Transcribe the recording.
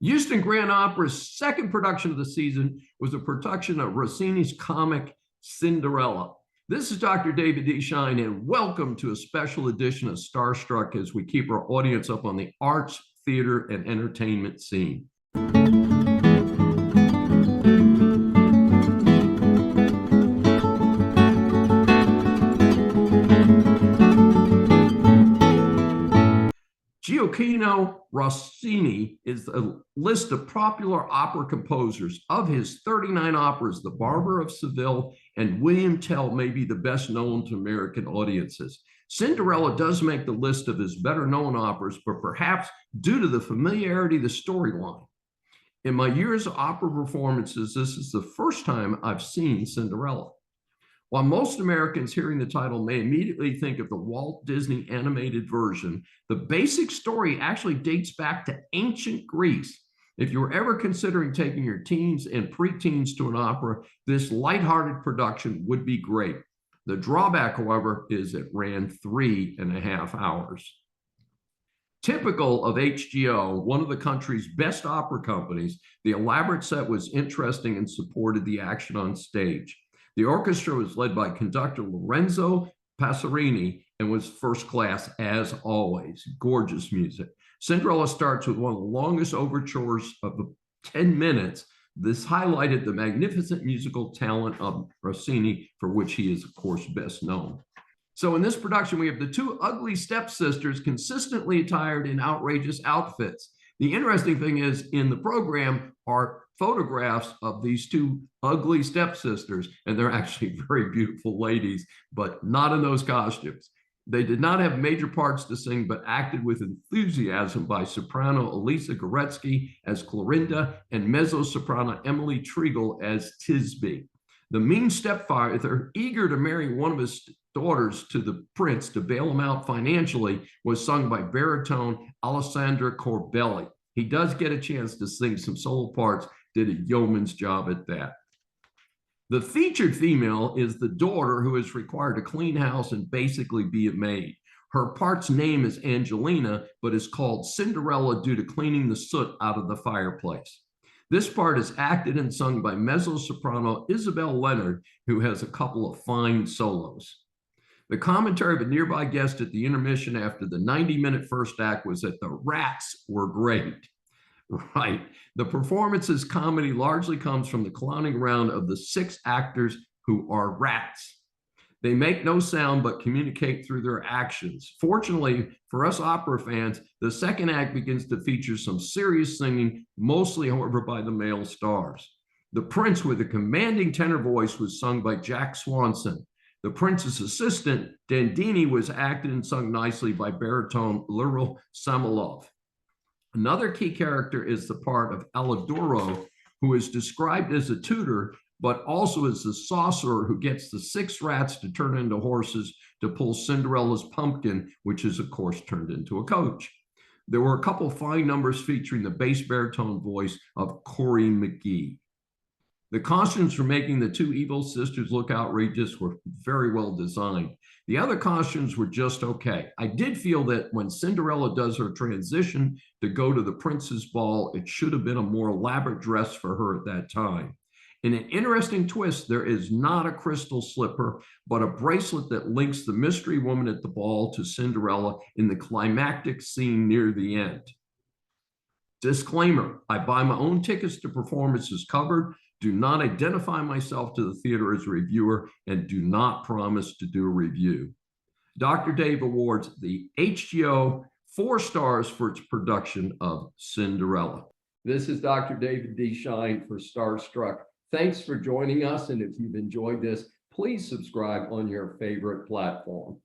Houston Grand Opera's second production of the season was a production of Rossini's comic Cinderella. This is Dr. David D. Shine, and welcome to a special edition of Starstruck as we keep our audience up on the arts, theater, and entertainment scene. Gioacchino Rossini is a list of popular opera composers. Of his 39 operas, The Barber of Seville and William Tell may be the best known to American audiences. Cinderella does make the list of his better known operas, but perhaps due to the familiarity of the storyline. In my years of opera performances, this is the first time I've seen Cinderella. While most Americans hearing the title may immediately think of the Walt Disney animated version, the basic story actually dates back to ancient Greece. If you're ever considering taking your teens and preteens to an opera, this lighthearted production would be great. The drawback, however, is it ran 3.5 hours. Typical of HGO, one of the country's best opera companies, the elaborate set was interesting and supported the action on stage. The orchestra was led by conductor Lorenzo Passerini and was first class as always. Gorgeous music. Cinderella starts with one of the longest overtures of 10 minutes. This highlighted the magnificent musical talent of Rossini, for which he is, of course, best known. So in this production, we have the two ugly stepsisters consistently attired in outrageous outfits. The interesting thing is, in the program are photographs of these two ugly stepsisters, and they're actually very beautiful ladies, but not in those costumes. They did not have major parts to sing, but acted with enthusiasm by soprano Elisa Goretzky as Clorinda and mezzo-soprano Emily Triegel as Tisbe. The mean stepfather, eager to marry one of his daughters to the prince to bail him out financially, was sung by baritone Alessandra Corbelli. He does get a chance to sing some solo parts, did a yeoman's job at that. The featured female is the daughter who is required to clean house and basically be a maid. Her part's name is Angelina, but is called Cinderella due to cleaning the soot out of the fireplace. This part is acted and sung by mezzo-soprano Isabel Leonard, who has a couple of fine solos. The commentary of a nearby guest at the intermission after the 90-minute first act was that the rats were great. Right. The performance's comedy largely comes from the clowning around of the 6 actors who are rats. They make no sound but communicate through their actions. Fortunately for us opera fans, the second act begins to feature some serious singing, mostly, however, by the male stars. The prince with a commanding tenor voice was sung by Jack Swanson. The prince's assistant, Dandini, was acted and sung nicely by baritone Lyril Samilov. Another key character is the part of Alidoro, who is described as a tutor, but also as the sorcerer who gets the 6 rats to turn into horses to pull Cinderella's pumpkin, which is, of course, turned into a coach. There were a couple fine numbers featuring the bass baritone voice of Corey McGee. The costumes for making the 2 evil sisters look outrageous were very well designed. The other costumes were just okay. I did feel that when Cinderella does her transition to go to the prince's ball, it should have been a more elaborate dress for her at that time. In an interesting twist, there is not a crystal slipper, but a bracelet that links the mystery woman at the ball to Cinderella in the climactic scene near the end. Disclaimer, I buy my own tickets to performances covered, do not identify myself to the theater as a reviewer, and do not promise to do a review. Dr. Dave awards the HGO 4 stars for its production of Cinderella. This is Dr. David D. Shine for Starstruck. Thanks for joining us, and if you've enjoyed this, please subscribe on your favorite platform.